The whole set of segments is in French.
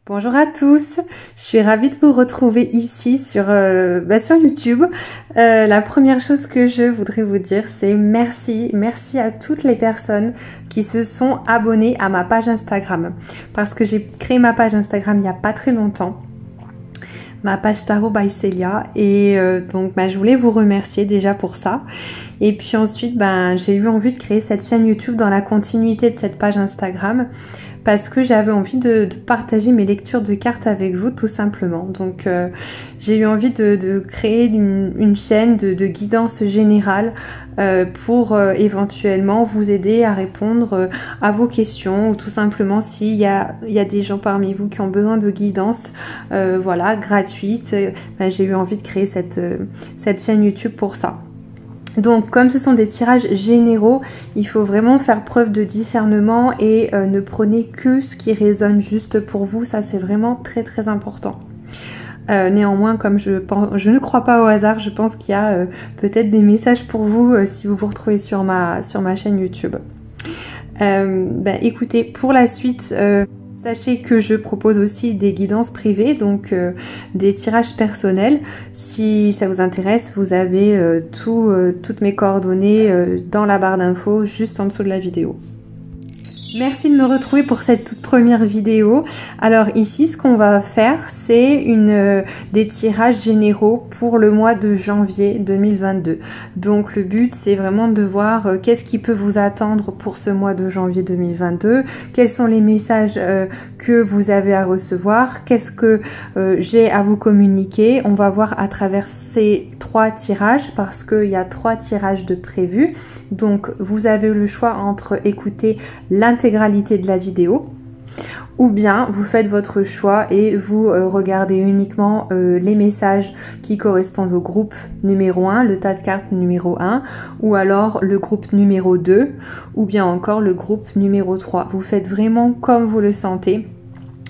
Bonjour à tous, je suis ravie de vous retrouver ici sur YouTube. La première chose que je voudrais vous dire, c'est merci à toutes les personnes qui se sont abonnées à ma page Instagram. Parce que j'ai créé ma page Instagram il n'y a pas très longtemps, ma page Tarot by Célia, et donc je voulais vous remercier déjà pour ça. Et puis ensuite, j'ai eu envie de créer cette chaîne YouTube dans la continuité de cette page Instagram, parce que j'avais envie de partager mes lectures de cartes avec vous tout simplement. Donc j'ai eu envie de créer une chaîne de guidance générale pour éventuellement vous aider à répondre à vos questions, ou tout simplement s'il y a des gens parmi vous qui ont besoin de guidance gratuite, j'ai eu envie de créer cette chaîne YouTube pour ça. Donc comme ce sont des tirages généraux, il faut vraiment faire preuve de discernement et ne prenez que ce qui résonne juste pour vous, ça c'est vraiment très important. Néanmoins, comme je ne crois pas au hasard, je pense qu'il y a peut-être des messages pour vous si vous vous retrouvez sur ma chaîne YouTube. Écoutez, pour la suite, sachez que je propose aussi des guidances privées, donc des tirages personnels. Si ça vous intéresse, vous avez toutes mes coordonnées dans la barre d'infos juste en dessous de la vidéo. Merci de me retrouver pour cette toute première vidéo. Alors ici, ce qu'on va faire, c'est des tirages généraux pour le mois de janvier 2022. Donc le but, c'est vraiment de voir qu'est-ce qui peut vous attendre pour ce mois de janvier 2022, quels sont les messages que vous avez à recevoir, qu'est-ce que j'ai à vous communiquer. On va voir à travers ces 3 tirages, parce qu'il y a 3 tirages de prévus. Donc vous avez le choix entre écouter l'intégralité de la vidéo, ou bien vous faites votre choix et vous regardez uniquement les messages qui correspondent au groupe numéro 1, le tas de cartes numéro 1, ou alors le groupe numéro 2, ou bien encore le groupe numéro 3. Vous faites vraiment comme vous le sentez.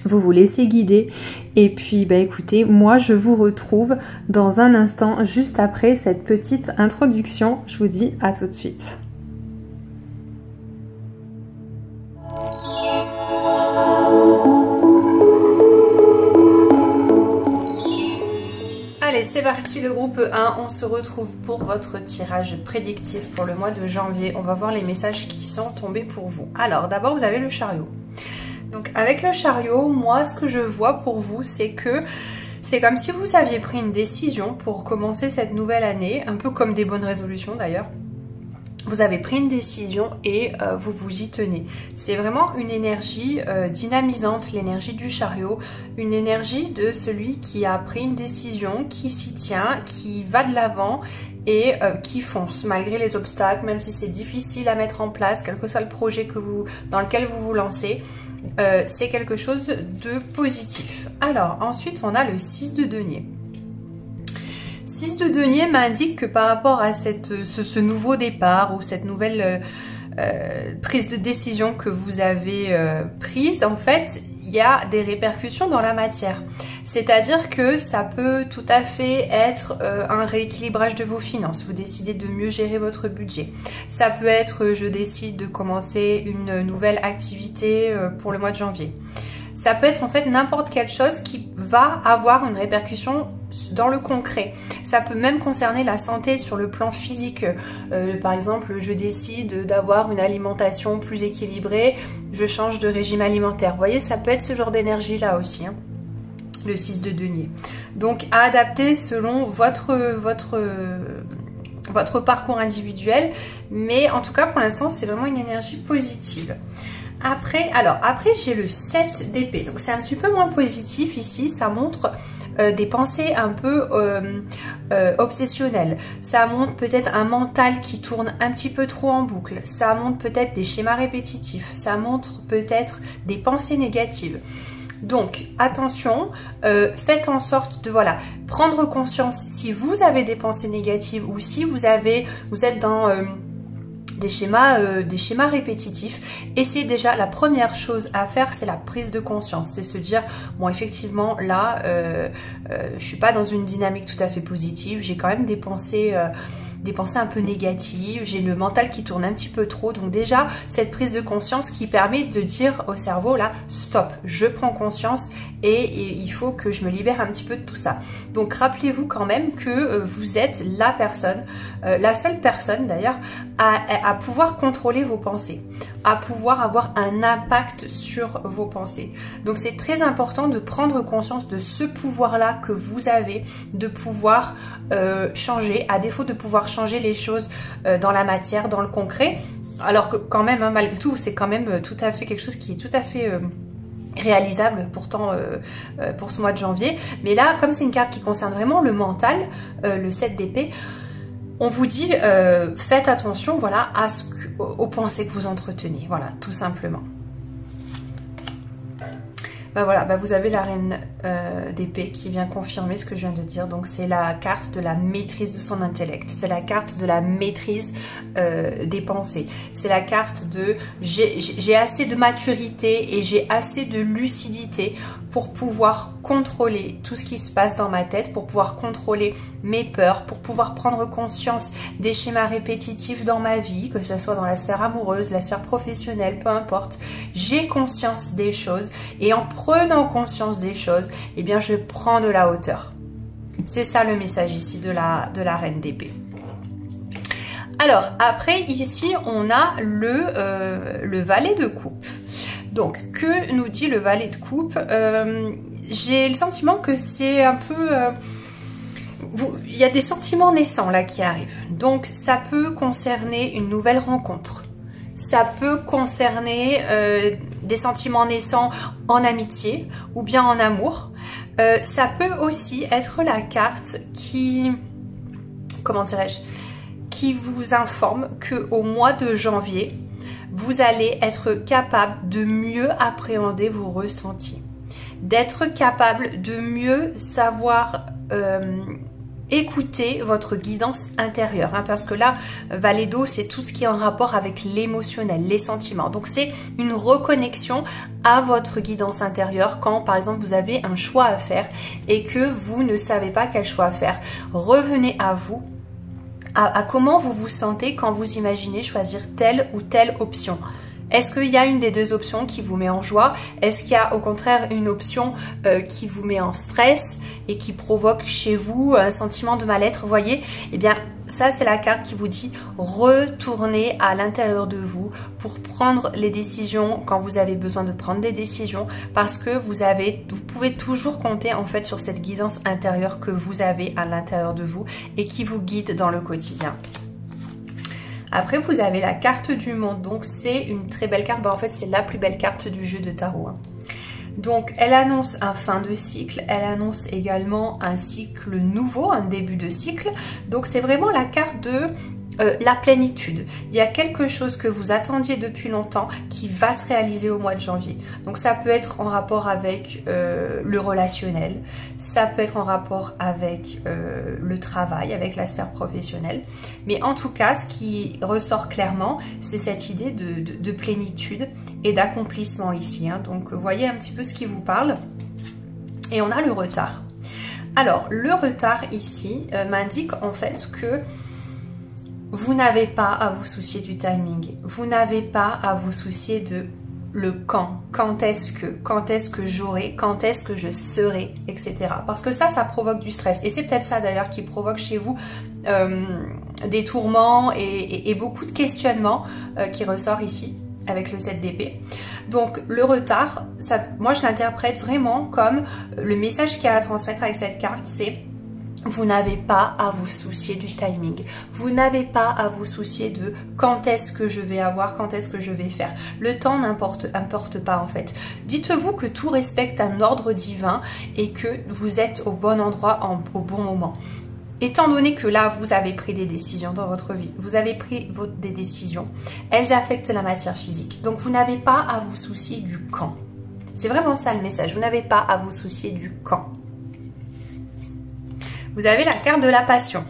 Vous vous laissez guider, et puis écoutez, moi je vous retrouve dans un instant juste après cette petite introduction. Je vous dis à tout de suite. Allez, c'est parti, le groupe 1, on se retrouve pour votre tirage prédictif pour le mois de janvier. On va voir les messages qui sont tombés pour vous. Alors d'abord, vous avez le chariot. Donc avec le chariot, moi ce que je vois pour vous, c'est que c'est comme si vous aviez pris une décision pour commencer cette nouvelle année, un peu comme des bonnes résolutions d'ailleurs. Vous avez pris une décision et vous vous y tenez. C'est vraiment une énergie dynamisante, l'énergie du chariot, une énergie de celui qui a pris une décision, qui s'y tient, qui va de l'avant et qui fonce malgré les obstacles, même si c'est difficile à mettre en place, quel que soit le projet dans lequel vous vous lancez. C'est quelque chose de positif. Alors ensuite on a le 6 de denier. 6 de denier m'indique que par rapport à ce nouveau départ ou cette nouvelle prise de décision que vous avez prise, en fait il y a des répercussions dans la matière. C'est-à-dire que ça peut tout à fait être un rééquilibrage de vos finances. Vous décidez de mieux gérer votre budget. Ça peut être je décide de commencer une nouvelle activité pour le mois de janvier. Ça peut être en fait n'importe quelle chose qui va avoir une répercussion dans le concret. Ça peut même concerner la santé sur le plan physique. Par exemple, je décide d'avoir une alimentation plus équilibrée, je change de régime alimentaire. Vous voyez, ça peut être ce genre d'énergie là aussi, hein. Le 6 de denier. Donc à adapter selon votre parcours individuel, mais en tout cas pour l'instant c'est vraiment une énergie positive. Après j'ai le 7 d'épée, donc c'est un petit peu moins positif ici, ça montre des pensées un peu obsessionnelles, ça montre peut-être un mental qui tourne un petit peu trop en boucle, ça montre peut-être des schémas répétitifs, ça montre peut-être des pensées négatives. Donc attention, faites en sorte de prendre conscience si vous avez des pensées négatives ou si vous êtes dans des schémas répétitifs. Et c'est déjà la première chose à faire, c'est la prise de conscience, c'est se dire bon, effectivement là je suis pas dans une dynamique tout à fait positive, j'ai quand même des pensées des pensées un peu négatives, j'ai le mental qui tourne un petit peu trop. Donc déjà, cette prise de conscience qui permet de dire au cerveau, là, stop, je prends conscience et il faut que je me libère un petit peu de tout ça. Donc rappelez-vous quand même que vous êtes la personne, la seule personne d'ailleurs, à pouvoir contrôler vos pensées, à pouvoir avoir un impact sur vos pensées. Donc c'est très important de prendre conscience de ce pouvoir-là que vous avez, de pouvoir changer, à défaut de pouvoir changer les choses dans la matière, dans le concret, alors que quand même, hein, malgré tout, c'est quand même tout à fait quelque chose qui est tout à fait réalisable pourtant pour ce mois de janvier. Mais là, comme c'est une carte qui concerne vraiment le mental, le 7 d'épée, on vous dit faites attention, voilà, aux pensées que vous entretenez, voilà, tout simplement. Ben voilà, ben vous avez la reine d'épée qui vient confirmer ce que je viens de dire. Donc c'est la carte de la maîtrise de son intellect, c'est la carte de la maîtrise des pensées, c'est la carte de j'ai assez de maturité et j'ai assez de lucidité pour pouvoir contrôler tout ce qui se passe dans ma tête, pour pouvoir contrôler mes peurs, pour pouvoir prendre conscience des schémas répétitifs dans ma vie, que ce soit dans la sphère amoureuse, la sphère professionnelle, peu importe. J'ai conscience des choses et en prenant conscience des choses, eh bien je prends de la hauteur. C'est ça le message ici de la reine d'épée. Alors après ici on a le valet de coupe. Donc que nous dit le valet de coupe? J'ai le sentiment que c'est un peu... il y a des sentiments naissants là qui arrivent. Donc ça peut concerner une nouvelle rencontre. Ça peut concerner des sentiments naissants en amitié ou bien en amour. Ça peut aussi être la carte qui... Comment dirais-je? Qui vous informe qu'au mois de janvier, vous allez être capable de mieux appréhender vos ressentis, d'être capable de mieux savoir écouter votre guidance intérieure, hein, parce que là, Valet d'eau, c'est tout ce qui est en rapport avec l'émotionnel, les sentiments. Donc c'est une reconnexion à votre guidance intérieure quand, par exemple, vous avez un choix à faire et que vous ne savez pas quel choix faire. Revenez à vous. À comment vous vous sentez quand vous imaginez choisir telle ou telle option. Est-ce qu'il y a une des deux options qui vous met en joie? Est-ce qu'il y a au contraire une option qui vous met en stress et qui provoque chez vous un sentiment de mal-être? Vous voyez? Eh bien, ça c'est la carte qui vous dit retournez à l'intérieur de vous pour prendre les décisions quand vous avez besoin de prendre des décisions, parce que vous pouvez toujours compter en fait sur cette guidance intérieure que vous avez à l'intérieur de vous et qui vous guide dans le quotidien. Après, vous avez la carte du monde. Donc, c'est une très belle carte. Ben, en fait, c'est la plus belle carte du jeu de tarot. Hein. Donc, elle annonce un fin de cycle. Elle annonce également un cycle nouveau, un début de cycle. Donc, c'est vraiment la carte de la plénitude. Il y a quelque chose que vous attendiez depuis longtemps qui va se réaliser au mois de janvier. Donc, ça peut être en rapport avec le relationnel. Ça peut être en rapport avec le travail, avec la sphère professionnelle. Mais en tout cas, ce qui ressort clairement, c'est cette idée de plénitude et d'accomplissement ici. Hein. Donc, voyez un petit peu ce qui vous parle. Et on a le retard. Alors, le retard ici m'indique en fait que vous n'avez pas à vous soucier du timing. Vous n'avez pas à vous soucier de le quand. Quand est-ce que j'aurai, quand est-ce que je serai, etc. Parce que ça provoque du stress. Et c'est peut-être ça d'ailleurs qui provoque chez vous des tourments et beaucoup de questionnements qui ressort ici avec le 7 d'épée. Donc le retard, ça, moi je l'interprète vraiment comme le message qu'il y a à transmettre avec cette carte, c'est vous n'avez pas à vous soucier du timing. Vous n'avez pas à vous soucier de quand est-ce que je vais avoir, quand est-ce que je vais faire. Le temps n'importe pas en fait. Dites-vous que tout respecte un ordre divin et que vous êtes au bon endroit au bon moment. Étant donné que là, vous avez pris des décisions dans votre vie, vous avez pris des décisions, elles affectent la matière physique. Donc, vous n'avez pas à vous soucier du quand. C'est vraiment ça le message. Vous n'avez pas à vous soucier du quand. Vous avez la carte de la passion.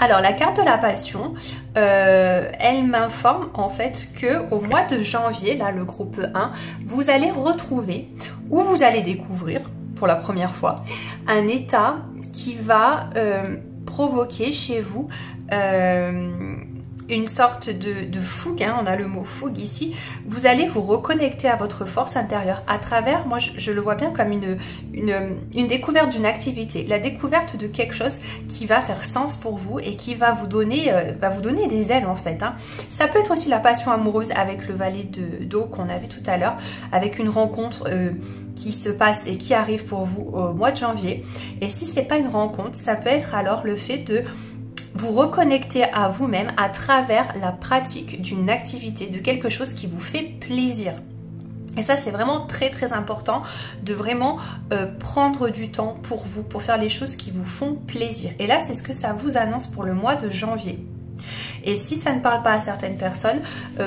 Alors, la carte de la passion, elle m'informe en fait qu'au mois de janvier, là, le groupe 1, vous allez retrouver ou vous allez découvrir pour la première fois un état qui va provoquer chez vous une sorte de fougue, hein, on a le mot fougue ici. Vous allez vous reconnecter à votre force intérieure à travers, moi je le vois bien comme une découverte d'une activité, la découverte de quelque chose qui va faire sens pour vous et qui va vous donner des ailes en fait. Hein. Ça peut être aussi la passion amoureuse avec le valet d'eau qu'on a vu tout à l'heure, avec une rencontre qui se passe et qui arrive pour vous au mois de janvier. Et si c'est pas une rencontre, ça peut être alors le fait de vous reconnecter à vous-même à travers la pratique d'une activité, de quelque chose qui vous fait plaisir. Et ça, c'est vraiment très très important de vraiment prendre du temps pour vous, pour faire les choses qui vous font plaisir. Et là, c'est ce que ça vous annonce pour le mois de janvier. Et si ça ne parle pas à certaines personnes,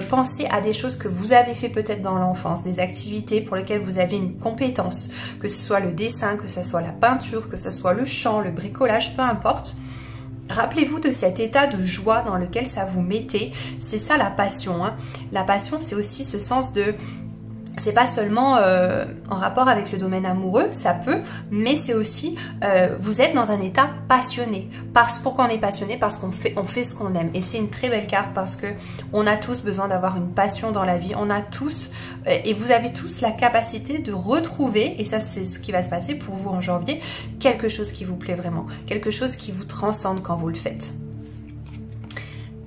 pensez à des choses que vous avez fait peut-être dans l'enfance, des activités pour lesquelles vous avez une compétence, que ce soit le dessin, que ce soit la peinture, que ce soit le chant, le bricolage, peu importe. Rappelez-vous de cet état de joie dans lequel ça vous mettait. C'est ça la passion. Hein. La passion, c'est aussi ce sens de... C'est pas seulement en rapport avec le domaine amoureux, ça peut, mais c'est aussi, vous êtes dans un état passionné. Pourquoi on est passionné? Parce qu'on fait ce qu'on aime. Et c'est une très belle carte parce que on a tous besoin d'avoir une passion dans la vie. On a tous, et vous avez tous la capacité de retrouver, et ça c'est ce qui va se passer pour vous en janvier, quelque chose qui vous plaît vraiment. Quelque chose qui vous transcende quand vous le faites.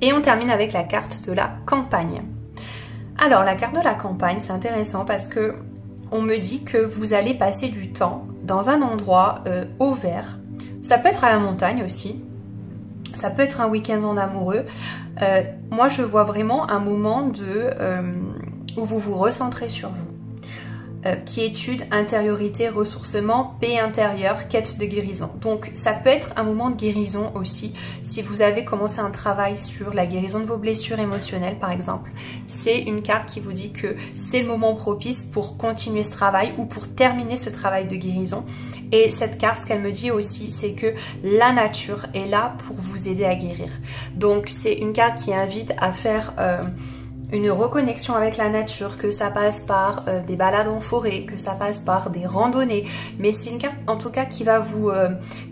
Et on termine avec la carte de la campagne. Alors la carte de la campagne, c'est intéressant parce que on me dit que vous allez passer du temps dans un endroit au vert. Ça peut être à la montagne aussi, ça peut être un week-end en amoureux. Moi je vois vraiment un moment où vous vous recentrez sur vous. Quiétude, intériorité, ressourcement, paix intérieure, quête de guérison. Donc ça peut être un moment de guérison aussi. Si vous avez commencé un travail sur la guérison de vos blessures émotionnelles par exemple, c'est une carte qui vous dit que c'est le moment propice pour continuer ce travail ou pour terminer ce travail de guérison. Et cette carte, ce qu'elle me dit aussi, c'est que la nature est là pour vous aider à guérir. Donc c'est une carte qui invite à faire... une reconnexion avec la nature, que ça passe par des balades en forêt, que ça passe par des randonnées, mais c'est une carte en tout cas qui va vous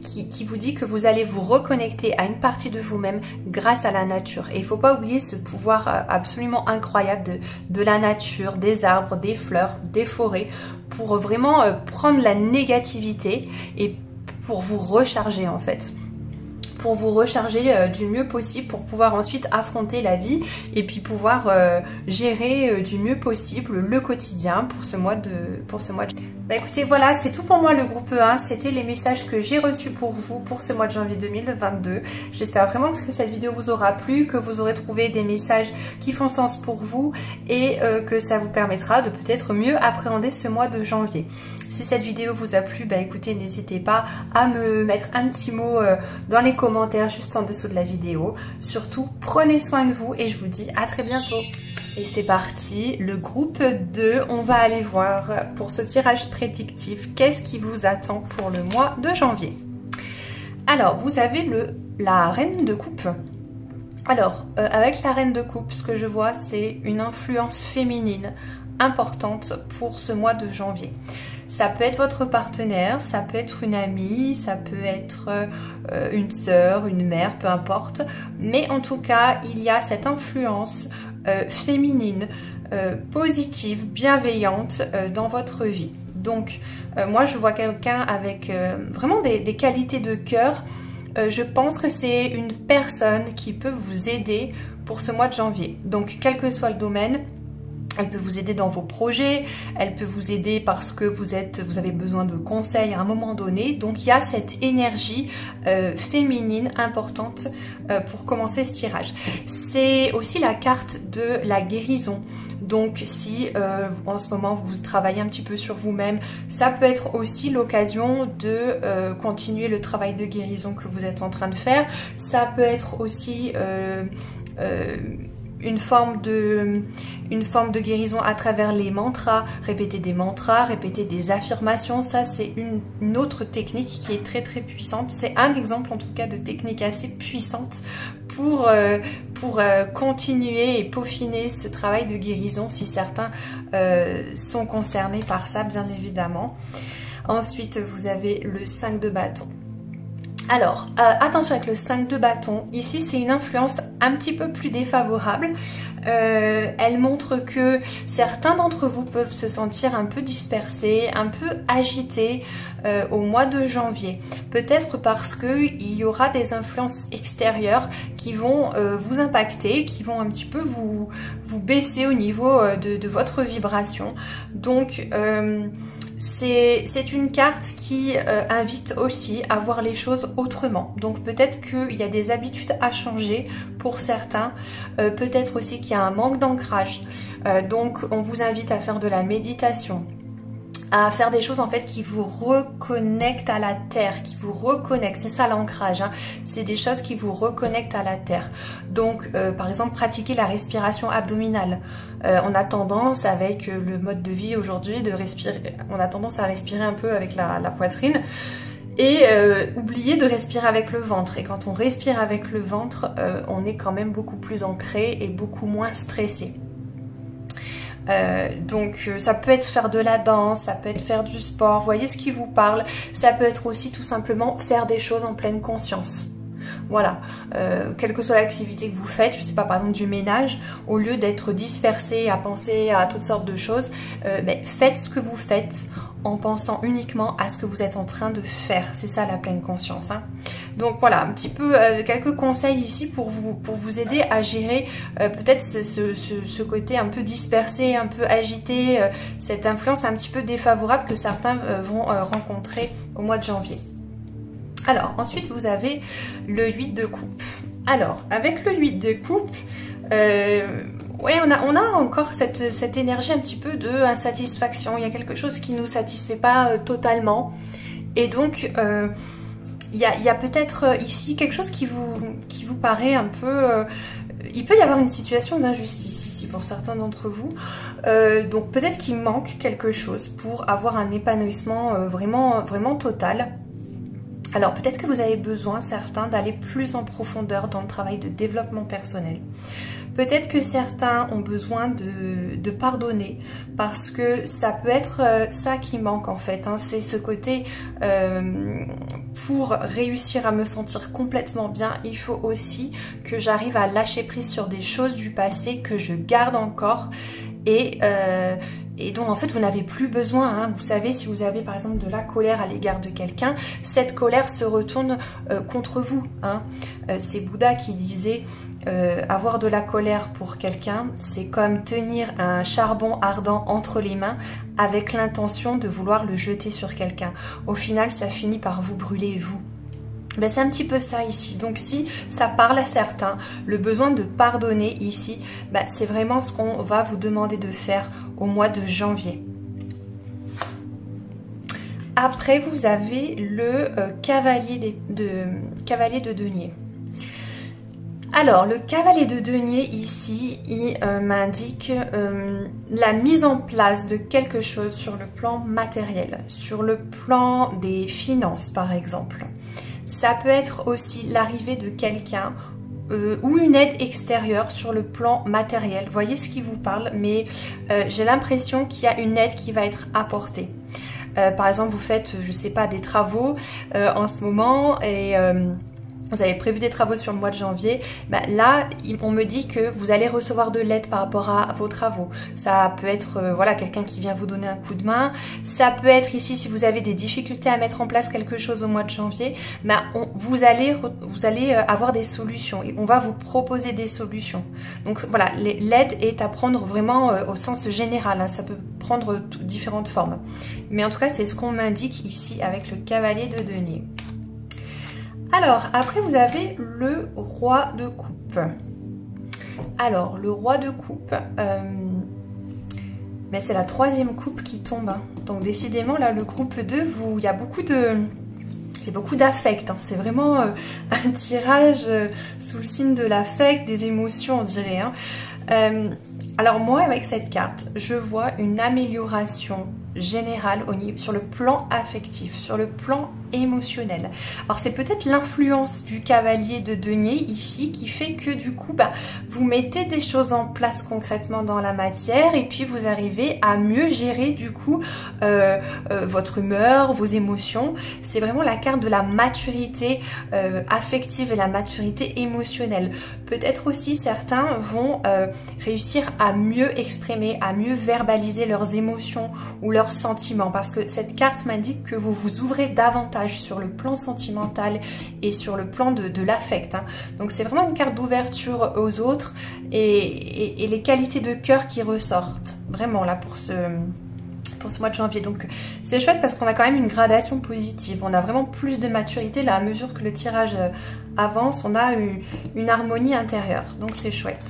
qui vous dit que vous allez vous reconnecter à une partie de vous-même grâce à la nature. Et il ne faut pas oublier ce pouvoir absolument incroyable de la nature, des arbres, des fleurs, des forêts, pour vraiment prendre la négativité et pour vous recharger en fait. Pour vous recharger du mieux possible, pour pouvoir ensuite affronter la vie et puis pouvoir gérer du mieux possible le quotidien pour ce mois de Bah écoutez, voilà, c'est tout pour moi le groupe 1, c'était les messages que j'ai reçus pour vous pour ce mois de janvier 2022. J'espère vraiment que cette vidéo vous aura plu, que vous aurez trouvé des messages qui font sens pour vous et que ça vous permettra de peut-être mieux appréhender ce mois de janvier. Si cette vidéo vous a plu, bah écoutez, n'hésitez pas à me mettre un petit mot dans les commentaires juste en dessous de la vidéo. Surtout, prenez soin de vous et je vous dis à très bientôt. Et c'est parti, le groupe 2, on va aller voir pour ce tirage prédictif, qu'est-ce qui vous attend pour le mois de janvier. Alors, vous avez la reine de coupe. Alors, avec la reine de coupe, ce que je vois, c'est une influence féminine importante pour ce mois de janvier. Ça peut être votre partenaire, ça peut être une amie, ça peut être une sœur, une mère, peu importe. Mais en tout cas, il y a cette influence féminine, positive, bienveillante dans votre vie. Donc, moi, je vois quelqu'un avec vraiment des qualités de cœur. Je pense que c'est une personne qui peut vous aider pour ce mois de janvier. Donc, quel que soit le domaine, elle peut vous aider dans vos projets, elle peut vous aider parce que vous avez besoin de conseils à un moment donné. Donc il y a cette énergie féminine importante pour commencer ce tirage. C'est aussi la carte de la guérison. Donc si en ce moment vous travaillez un petit peu sur vous-même, ça peut être aussi l'occasion de continuer le travail de guérison que vous êtes en train de faire. Ça peut être aussi... une forme de guérison à travers les mantras, répéter des mantras, répéter des affirmations. Ça, c'est une autre technique qui est très très puissante. C'est un exemple en tout cas de technique assez puissante pour continuer et peaufiner ce travail de guérison si certains sont concernés par ça, bien évidemment. Ensuite, vous avez le 5 de bâton. Alors, attention avec le 5 de bâton. Ici, c'est une influence un petit peu plus défavorable. Elle montre que certains d'entre vous peuvent se sentir un peu dispersés, un peu agités au mois de janvier. Peut-être parce qu'il y aura des influences extérieures qui vont vous impacter, qui vont un petit peu vous baisser au niveau de votre vibration. Donc, c'est une carte qui invite aussi à voir les choses autrement. Donc peut-être qu'il y a des habitudes à changer pour certains. Peut-être aussi qu'il y a un manque d'ancrage. Donc on vous invite à faire de la méditation, à faire des choses en fait qui vous reconnectent à la terre, qui vous reconnectent, c'est ça l'ancrage, hein. C'est des choses qui vous reconnectent à la terre. Donc par exemple pratiquer la respiration abdominale. On a tendance avec le mode de vie aujourd'hui de respirer, on a tendance à respirer un peu avec la poitrine et oublier de respirer avec le ventre. Et quand on respire avec le ventre, on est quand même beaucoup plus ancré et beaucoup moins stressé. Donc ça peut être faire de la danse, ça peut être faire du sport, voyez ce qui vous parle. Ça peut être aussi tout simplement faire des choses en pleine conscience. Voilà, quelle que soit l'activité que vous faites, je sais pas, par exemple du ménage, au lieu d'être dispersé à penser à toutes sortes de choses, faites ce que vous faites en pensant uniquement à ce que vous êtes en train de faire. C'est ça la pleine conscience, hein. Donc voilà, un petit peu quelques conseils ici pour vous aider à gérer peut-être ce côté un peu dispersé, un peu agité, cette influence un petit peu défavorable que certains vont rencontrer au mois de janvier. Alors ensuite vous avez le 8 de coupe. Alors avec le 8 de coupe, ouais, on a encore cette énergie un petit peu de insatisfaction. Il y a quelque chose qui ne nous satisfait pas totalement. Et donc il y a peut-être ici quelque chose qui vous paraît un peu... il peut y avoir une situation d'injustice ici pour certains d'entre vous. Donc peut-être qu'il manque quelque chose pour avoir un épanouissement vraiment total. Alors peut-être que vous avez besoin, certains, d'aller plus en profondeur dans le travail de développement personnel. Peut-être que certains ont besoin de pardonner parce que ça peut être ça qui manque en fait, hein. C'est ce côté, pour réussir à me sentir complètement bien, il faut aussi que j'arrive à lâcher prise sur des choses du passé que je garde encore et dont en fait vous n'avez plus besoin, hein. Vous savez, si vous avez par exemple de la colère à l'égard de quelqu'un, cette colère se retourne contre vous, hein. C'est Bouddha qui disait avoir de la colère pour quelqu'un, c'est comme tenir un charbon ardent entre les mains avec l'intention de vouloir le jeter sur quelqu'un. Au final, ça finit par vous brûler vous. Ben, c'est un petit peu ça ici. Donc si ça parle à certains, le besoin de pardonner ici, ben, c'est vraiment ce qu'on va vous demander de faire au mois de janvier. Après, vous avez le cavalier de denier. Alors, le cavalier de denier ici, il m'indique la mise en place de quelque chose sur le plan matériel, sur le plan des finances par exemple. Ça peut être aussi l'arrivée de quelqu'un ou une aide extérieure sur le plan matériel. Voyez ce qui vous parle, mais j'ai l'impression qu'il y a une aide qui va être apportée. Par exemple, vous faites, je sais pas, des travaux en ce moment et... vous avez prévu des travaux sur le mois de janvier, ben là on me dit que vous allez recevoir de l'aide par rapport à vos travaux. Ça peut être voilà, quelqu'un qui vient vous donner un coup de main. Ça peut être ici, si vous avez des difficultés à mettre en place quelque chose au mois de janvier, ben vous allez avoir des solutions et on va vous proposer des solutions. Donc voilà, l'aide est à prendre vraiment au sens général, hein. Ça peut prendre différentes formes. Mais en tout cas, c'est ce qu'on m'indique ici avec le cavalier de denier. Alors, après, vous avez le roi de coupe. Alors, le roi de coupe, mais c'est la troisième coupe qui tombe, hein. Donc, décidément, là, le groupe 2, il y a beaucoup d'affect, hein. C'est vraiment un tirage sous le signe de l'affect, des émotions, on dirait, hein. Alors, moi, avec cette carte, je vois une amélioration général, sur le plan affectif, sur le plan émotionnel. Alors c'est peut-être l'influence du cavalier de denier ici qui fait que du coup vous mettez des choses en place concrètement dans la matière et puis vous arrivez à mieux gérer du coup votre humeur, vos émotions. C'est vraiment la carte de la maturité affective et la maturité émotionnelle. Peut-être aussi certains vont réussir à mieux exprimer, à mieux verbaliser leurs émotions ou leurs sentiments, parce que cette carte m'indique que vous vous ouvrez davantage sur le plan sentimental et sur le plan de l'affect. Donc c'est vraiment une carte d'ouverture aux autres et les qualités de cœur qui ressortent vraiment là pour ce mois de janvier. Donc c'est chouette parce qu'on a quand même une gradation positive. On a vraiment plus de maturité là à mesure que le tirage avance. On a une harmonie intérieure. Donc c'est chouette.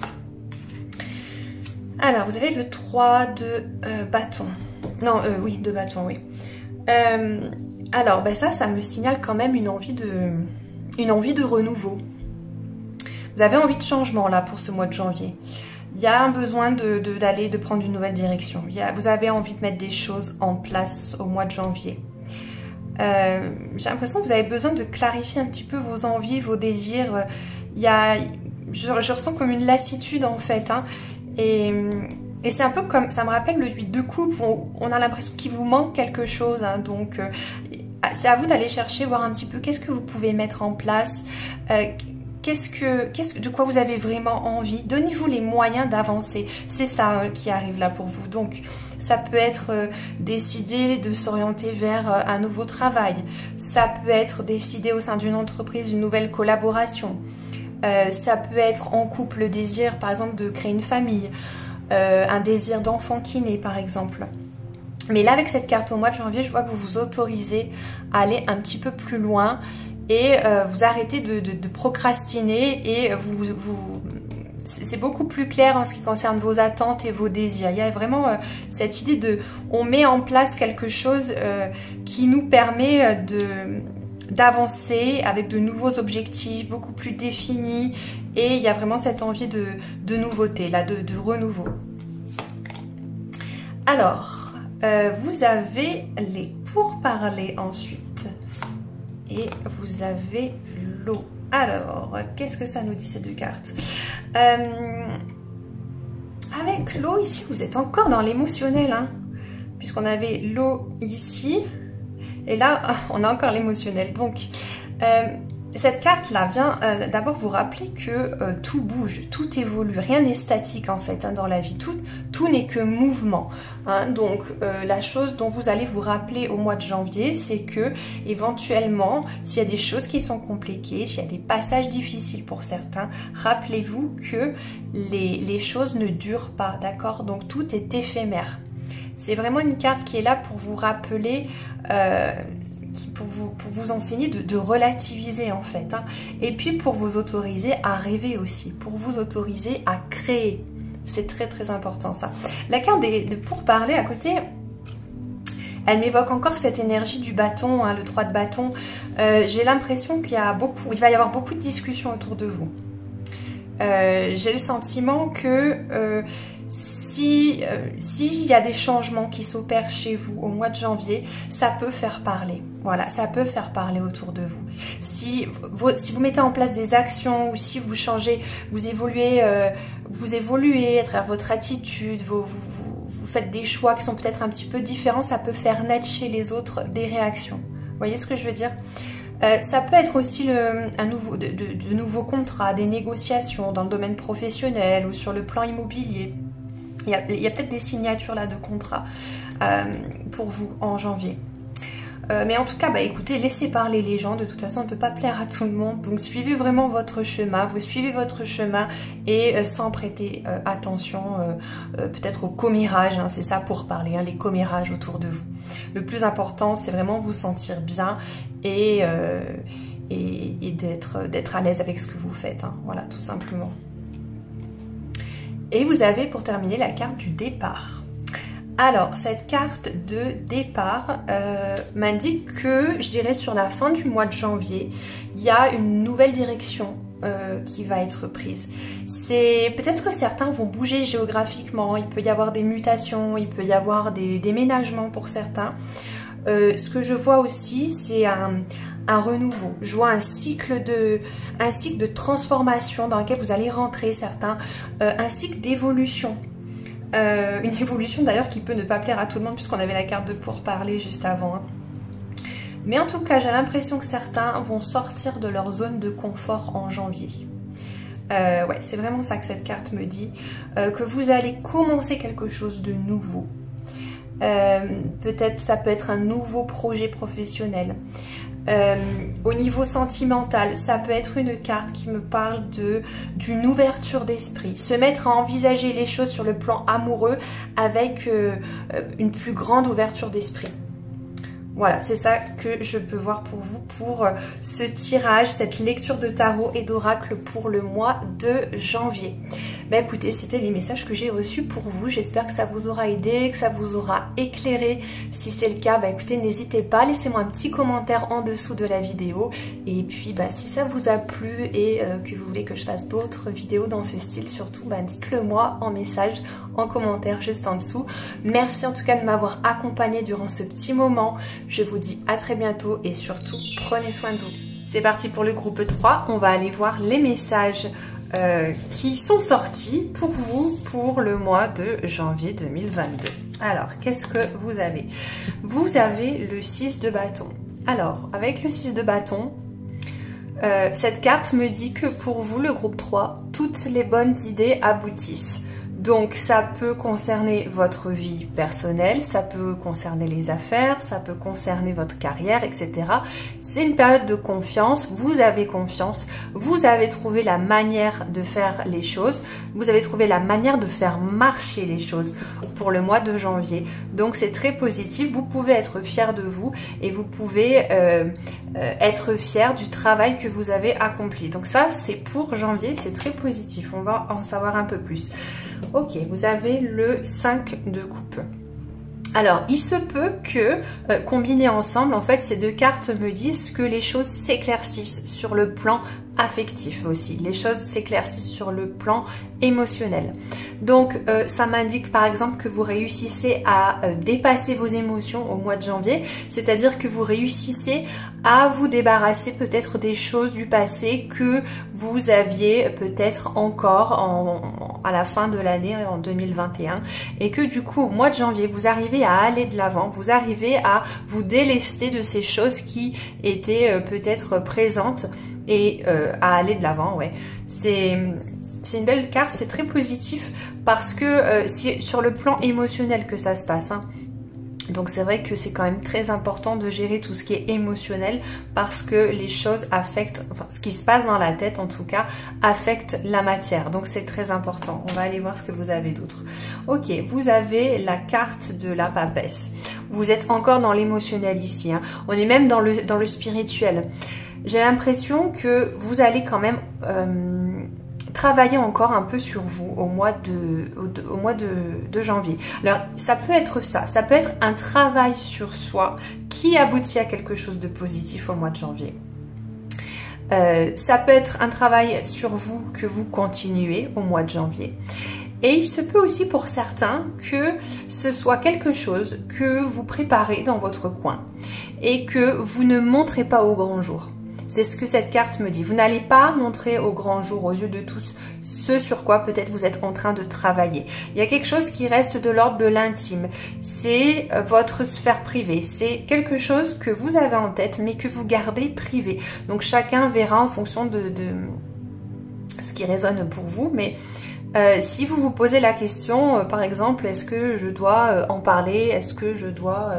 Alors vous avez le 3 de bâton. Non, oui, de bâton, oui. Alors ça me signale quand même une envie de renouveau. Vous avez envie de changement là pour ce mois de janvier. Il y a un besoin de prendre une nouvelle direction. Vous avez envie de mettre des choses en place au mois de janvier. J'ai l'impression que vous avez besoin de clarifier un petit peu vos envies, vos désirs. Je ressens comme une lassitude en fait. Et c'est un peu comme, ça me rappelle le 8 de coupe, où on a l'impression qu'il vous manque quelque chose. Donc c'est à vous d'aller chercher, voir un petit peu qu'est-ce que vous pouvez mettre en place. De quoi vous avez vraiment envie. Donnez-vous les moyens d'avancer. C'est ça qui arrive là pour vous. Donc, ça peut être décider de s'orienter vers un nouveau travail. Ça peut être décider au sein d'une entreprise une nouvelle collaboration. Ça peut être en couple le désir, par exemple, de créer une famille. Un désir d'enfant qui naît, par exemple. Mais là, avec cette carte au mois de janvier, je vois que vous vous autorisez à aller un petit peu plus loin. Et vous arrêtez de procrastiner et c'est beaucoup plus clair en ce qui concerne vos attentes et vos désirs. Il y a vraiment cette idée on met en place quelque chose qui nous permet d'avancer avec de nouveaux objectifs beaucoup plus définis, et il y a vraiment cette envie de nouveauté, là, de renouveau. Alors, vous avez les pourparlers ensuite. Et vous avez l'eau. Alors, qu'est-ce que ça nous dit ces deux cartes? Avec l'eau, ici, vous êtes encore dans l'émotionnel. Puisqu'on avait l'eau ici. Et là, on a encore l'émotionnel. Donc, cette carte-là vient d'abord vous rappeler que tout bouge, tout évolue. Rien n'est statique en fait dans la vie. Tout n'est que mouvement. Donc la chose dont vous allez vous rappeler au mois de janvier, c'est que éventuellement, s'il y a des choses qui sont compliquées, s'il y a des passages difficiles pour certains, rappelez-vous que les choses ne durent pas, d'accord? Donc tout est éphémère. C'est vraiment une carte qui est là pour vous rappeler... pour vous enseigner de relativiser en fait, et puis pour vous autoriser à rêver aussi, pour vous autoriser à créer. C'est très très important ça. La carte de pourparler à côté, elle m'évoque encore cette énergie du bâton, le 3 de bâton. J'ai l'impression qu'il va y avoir beaucoup de discussions autour de vous. J'ai le sentiment que s'il y a des changements qui s'opèrent chez vous au mois de janvier, ça peut faire parler. Voilà, ça peut faire parler autour de vous. Si vous mettez en place des actions, ou si vous changez, vous évoluez à travers votre attitude, vous faites des choix qui sont peut-être un petit peu différents, ça peut faire naître chez les autres des réactions. Vous voyez ce que je veux dire? Ça peut être aussi de nouveaux contrats, des négociations dans le domaine professionnel ou sur le plan immobilier. Il y a peut-être des signatures là de contrats pour vous en janvier. Mais en tout cas, écoutez, laissez parler les gens. De toute façon, on ne peut pas plaire à tout le monde. Donc, suivez vraiment votre chemin. Vous suivez votre chemin et sans prêter attention peut-être aux commérages. C'est ça pour parler, les commérages autour de vous. Le plus important, c'est vraiment vous sentir bien et d'être à l'aise avec ce que vous faites. Voilà, tout simplement. Et vous avez pour terminer la carte du départ. Alors, cette carte de départ m'indique que, je dirais, sur la fin du mois de janvier, il y a une nouvelle direction qui va être prise. C'est peut-être que certains vont bouger géographiquement, il peut y avoir des mutations, il peut y avoir des déménagements pour certains. Ce que je vois aussi, c'est un renouveau. Je vois un cycle de transformation dans lequel vous allez rentrer certains, un cycle d'évolution. Une évolution d'ailleurs qui peut ne pas plaire à tout le monde puisqu'on avait la carte de pourparler juste avant. Hein. Mais en tout cas, j'ai l'impression que certains vont sortir de leur zone de confort en janvier. Ouais, c'est vraiment ça que cette carte me dit. Que vous allez commencer quelque chose de nouveau. Peut-être ça peut être un nouveau projet professionnel. Au niveau sentimental, ça peut être une carte qui me parle d'une ouverture d'esprit, se mettre à envisager les choses sur le plan amoureux avec une plus grande ouverture d'esprit. Voilà, c'est ça que je peux voir pour vous pour ce tirage, cette lecture de tarot et d'oracle pour le mois de janvier. Ben écoutez, c'était les messages que j'ai reçus pour vous. J'espère que ça vous aura aidé, que ça vous aura éclairé. Si c'est le cas, ben écoutez, n'hésitez pas, laissez-moi un petit commentaire en dessous de la vidéo. Et puis, ben, si ça vous a plu et que vous voulez que je fasse d'autres vidéos dans ce style, surtout, ben, dites-le moi en message, en commentaire juste en dessous. Merci en tout cas de m'avoir accompagné durant ce petit moment. Je vous dis à très bientôt et surtout, prenez soin de vous. C'est parti pour le groupe 3. On va aller voir les messages qui sont sortis pour vous pour le mois de janvier 2022. Alors, qu'est-ce que vous avez? Vous avez le 6 de bâton. Alors, avec le 6 de bâton, cette carte me dit que pour vous, le groupe 3, toutes les bonnes idées aboutissent. Donc ça peut concerner votre vie personnelle, ça peut concerner les affaires, ça peut concerner votre carrière, etc. C'est une période de confiance, vous avez confiance, vous avez trouvé la manière de faire les choses, vous avez trouvé la manière de faire marcher les choses pour le mois de janvier. Donc c'est très positif, vous pouvez être fier de vous et vous pouvez être fier du travail que vous avez accompli. Donc ça c'est pour janvier, c'est très positif, on va en savoir un peu plus. Ok, vous avez le 5 de coupe. Alors, il se peut que, combinés ensemble, en fait, ces deux cartes me disent que les choses s'éclaircissent sur le plan affectif aussi. Les choses s'éclaircissent sur le plan émotionnel. Donc, ça m'indique par exemple que vous réussissez à dépasser vos émotions au mois de janvier. C'est-à-dire que vous réussissez à vous débarrasser peut-être des choses du passé que vous aviez peut-être encore à la fin de l'année en 2021 et que du coup au mois de janvier vous arrivez à aller de l'avant, vous arrivez à vous délester de ces choses qui étaient peut-être présentes et à aller de l'avant. Ouais, c'est une belle carte, c'est très positif parce que c'est sur le plan émotionnel que ça se passe, hein. Donc c'est vrai que c'est quand même très important de gérer tout ce qui est émotionnel parce que les choses affectent, enfin ce qui se passe dans la tête en tout cas, affecte la matière. Donc c'est très important. On va aller voir ce que vous avez d'autre. Ok, vous avez la carte de la papesse. Vous êtes encore dans l'émotionnel ici, hein. On est même dans le spirituel. J'ai l'impression que vous allez quand même travailler encore un peu sur vous au mois de janvier. Alors ça peut être ça peut être un travail sur soi qui aboutit à quelque chose de positif au mois de janvier. Ça peut être un travail sur vous que vous continuez au mois de janvier. Et il se peut aussi pour certains que ce soit quelque chose que vous préparez dans votre coin et que vous ne montrez pas au grand jour. C'est ce que cette carte me dit. Vous n'allez pas montrer au grand jour, aux yeux de tous, ce sur quoi peut-être vous êtes en train de travailler. Il y a quelque chose qui reste de l'ordre de l'intime. C'est votre sphère privée. C'est quelque chose que vous avez en tête, mais que vous gardez privé. Donc chacun verra en fonction de ce qui résonne pour vous. Mais si vous vous posez la question, par exemple, est-ce que je dois en parler? Est-ce que je dois...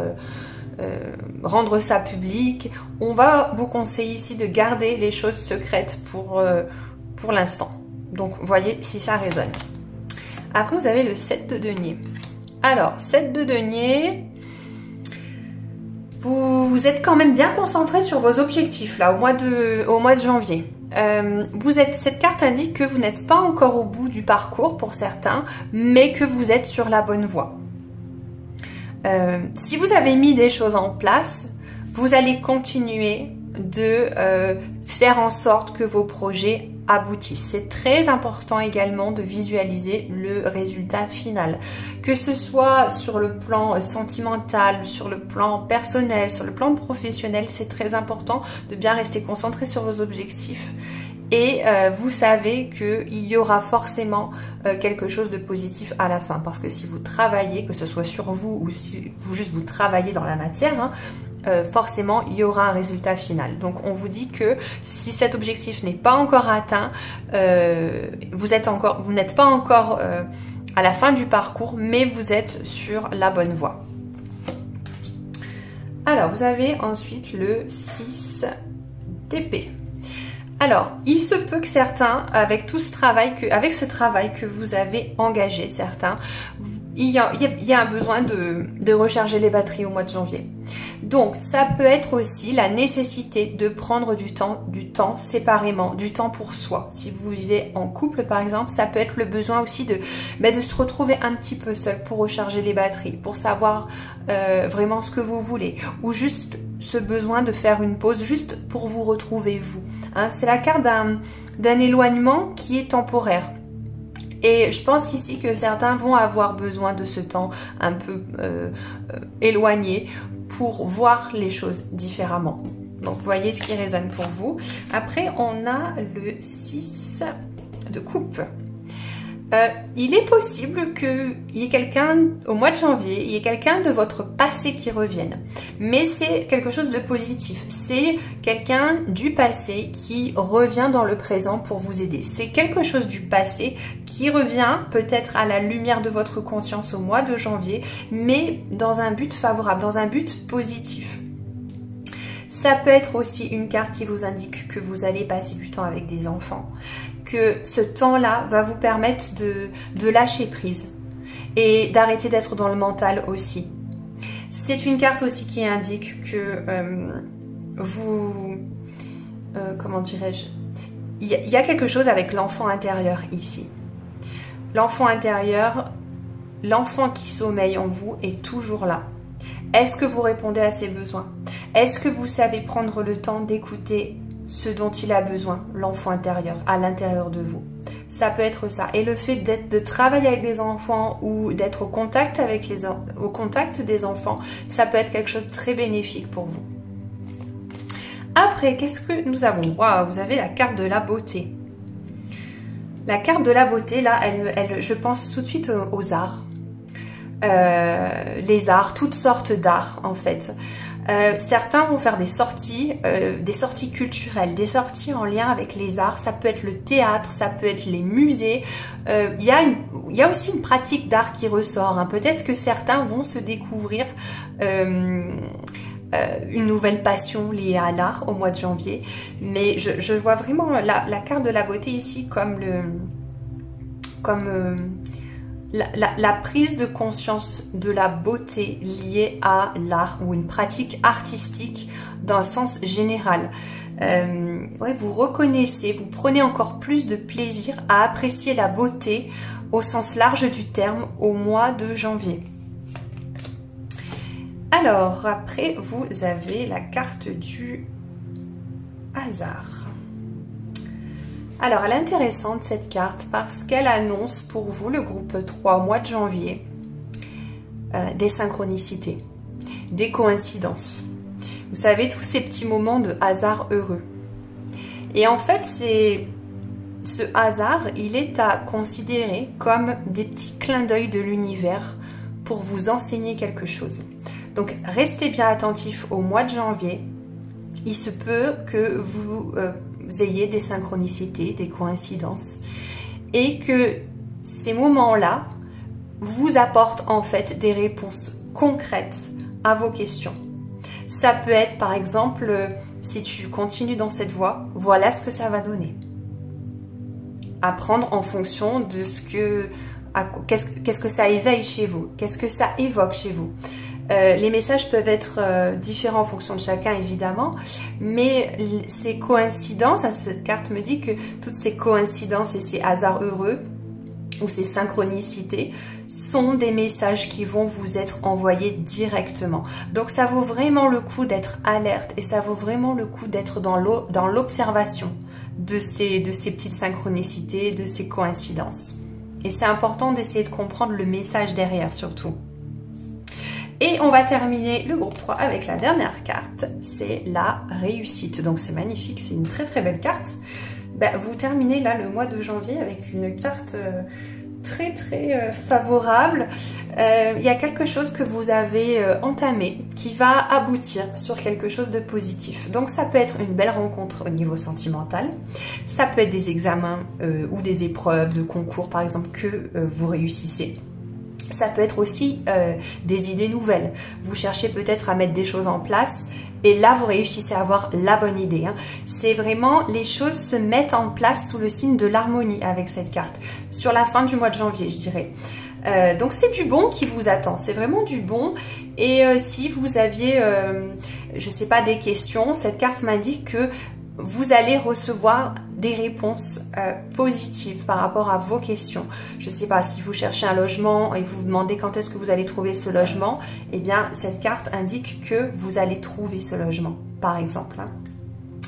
rendre ça public, on va vous conseiller ici de garder les choses secrètes pour l'instant. Donc voyez si ça résonne. Après vous avez le 7 de denier. Alors 7 de denier, vous êtes quand même bien concentré sur vos objectifs là au mois de janvier. Cette carte indique que vous n'êtes pas encore au bout du parcours pour certains, mais que vous êtes sur la bonne voie. Si vous avez mis des choses en place, vous allez continuer de faire en sorte que vos projets aboutissent. C'est très important également de visualiser le résultat final. Que ce soit sur le plan sentimental, sur le plan personnel, sur le plan professionnel, c'est très important de bien rester concentré sur vos objectifs. Et vous savez qu'il y aura forcément quelque chose de positif à la fin. Parce que si vous travaillez, que ce soit sur vous ou si juste vous travaillez dans la matière, hein, forcément il y aura un résultat final. Donc on vous dit que si cet objectif n'est pas encore atteint, vous n'êtes pas encore à la fin du parcours, mais vous êtes sur la bonne voie. Alors vous avez ensuite le 6 d'épée. Alors, il se peut que certains, avec ce travail que vous avez engagé, certains, il y a un besoin de recharger les batteries au mois de janvier. Donc, ça peut être aussi la nécessité de prendre du temps séparément, du temps pour soi. Si vous vivez en couple, par exemple, ça peut être le besoin aussi de se retrouver un petit peu seul pour recharger les batteries, pour savoir vraiment ce que vous voulez, ou juste ce besoin de faire une pause juste pour vous retrouver vous. Hein, c'est la carte d'un éloignement qui est temporaire. Et je pense qu'ici que certains vont avoir besoin de ce temps un peu éloigné pour voir les choses différemment. Donc voyez ce qui résonne pour vous. Après on a le 6 de coupe. Il est possible qu'il y ait quelqu'un au mois de janvier, il y ait quelqu'un de votre passé qui revienne. Mais c'est quelque chose de positif. C'est quelqu'un du passé qui revient dans le présent pour vous aider. C'est quelque chose du passé qui revient peut-être à la lumière de votre conscience au mois de janvier, mais dans un but favorable, dans un but positif. Ça peut être aussi une carte qui vous indique que vous allez passer du temps avec des enfants, que ce temps-là va vous permettre de lâcher prise et d'arrêter d'être dans le mental aussi. C'est une carte aussi qui indique que comment dirais-je, il y a quelque chose avec l'enfant intérieur ici. L'enfant intérieur, l'enfant qui sommeille en vous est toujours là. Est-ce que vous répondez à ses besoins? Est-ce que vous savez prendre le temps d'écouter ce dont il a besoin, l'enfant intérieur, à l'intérieur de vous? Ça peut être ça. Et le fait de travailler avec des enfants ou d'être au contact des enfants, ça peut être quelque chose de très bénéfique pour vous. Après, qu'est-ce que nous avons? Waouh, vous avez la carte de la beauté. La carte de la beauté, là, je pense tout de suite aux arts. Les arts, toutes sortes d'arts en fait. Certains vont faire des sorties culturelles, des sorties en lien avec les arts. Ça peut être le théâtre, ça peut être les musées. Il y a aussi une pratique d'art qui ressort. Hein. Peut-être que certains vont se découvrir une nouvelle passion liée à l'art au mois de janvier. Mais je vois vraiment la carte de la beauté ici comme la prise de conscience de la beauté liée à l'art ou une pratique artistique dans le sens général. Ouais, vous reconnaissez, vous prenez encore plus de plaisir à apprécier la beauté au sens large du terme au mois de janvier. Alors, après, vous avez la carte du hasard. Alors, elle est intéressante cette carte parce qu'elle annonce pour vous, le groupe 3, au mois de janvier, des synchronicités, des coïncidences. Vous savez, tous ces petits moments de hasard heureux. Et en fait, ce hasard, il est à considérer comme des petits clins d'œil de l'univers pour vous enseigner quelque chose. Donc, restez bien attentifs au mois de janvier. Il se peut que vous ayez des synchronicités, des coïncidences et que ces moments-là vous apportent en fait des réponses concrètes à vos questions. Ça peut être par exemple, si tu continues dans cette voie, voilà ce que ça va donner. Apprendre en fonction de qu'est-ce que ça éveille chez vous, qu'est-ce que ça évoque chez vous. Les messages peuvent être différents en fonction de chacun évidemment, mais ces coïncidences, cette carte me dit que toutes ces coïncidences et ces hasards heureux ou ces synchronicités sont des messages qui vont vous être envoyés directement. Donc ça vaut vraiment le coup d'être alerte et ça vaut vraiment le coup d'être dans l'observation, de ces petites synchronicités, de ces coïncidences. Et c'est important d'essayer de comprendre le message derrière surtout. Et on va terminer le groupe 3 avec la dernière carte, c'est la réussite. Donc c'est magnifique, c'est une très très belle carte. Ben, vous terminez là le mois de janvier avec une carte très très favorable. Il y a quelque chose que vous avez entamé qui va aboutir sur quelque chose de positif. Donc ça peut être une belle rencontre au niveau sentimental, ça peut être des examens ou des épreuves de concours par exemple que vous réussissez. Ça peut être aussi des idées nouvelles. Vous cherchez peut-être à mettre des choses en place et là vous réussissez à avoir la bonne idée. C'est vraiment, les choses se mettent en place sous le signe de l'harmonie avec cette carte. Sur la fin du mois de janvier, je dirais. Donc c'est du bon qui vous attend, c'est vraiment du bon. Et si vous aviez, je sais pas, des questions, cette carte m'indique que vous allez recevoir des réponses positives par rapport à vos questions. Je ne sais pas, si vous cherchez un logement et vous vous demandez quand est-ce que vous allez trouver ce logement, eh bien cette carte indique que vous allez trouver ce logement, par exemple.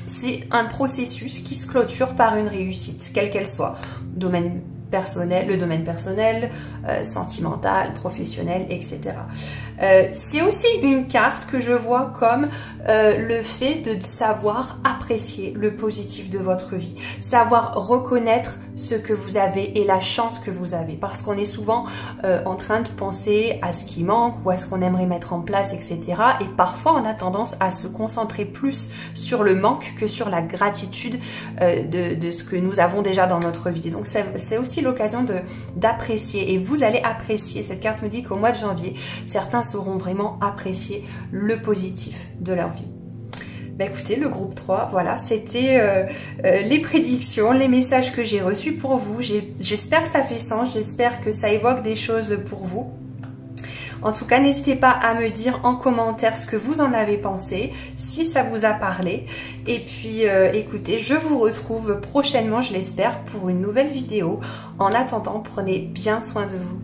C'est un processus qui se clôture par une réussite, quelle qu'elle soit. Domaine personnel, le domaine personnel, sentimental, professionnel, etc. C'est aussi une carte que je vois comme le fait de savoir apprécier le positif de votre vie, savoir reconnaître ce que vous avez et la chance que vous avez, parce qu'on est souvent en train de penser à ce qui manque ou à ce qu'on aimerait mettre en place, etc. Et parfois on a tendance à se concentrer plus sur le manque que sur la gratitude de ce que nous avons déjà dans notre vie. Donc c'est aussi l'occasion d'apprécier, et vous allez apprécier. Cette carte me dit qu'au mois de janvier, certains sauront vraiment apprécier le positif de leur vie. Ben écoutez, le groupe 3, voilà, c'était les prédictions, les messages que j'ai reçus pour vous. J'espère que ça fait sens, j'espère que ça évoque des choses pour vous. En tout cas, n'hésitez pas à me dire en commentaire ce que vous en avez pensé, si ça vous a parlé. Et puis, écoutez, je vous retrouve prochainement, je l'espère, pour une nouvelle vidéo. En attendant, prenez bien soin de vous.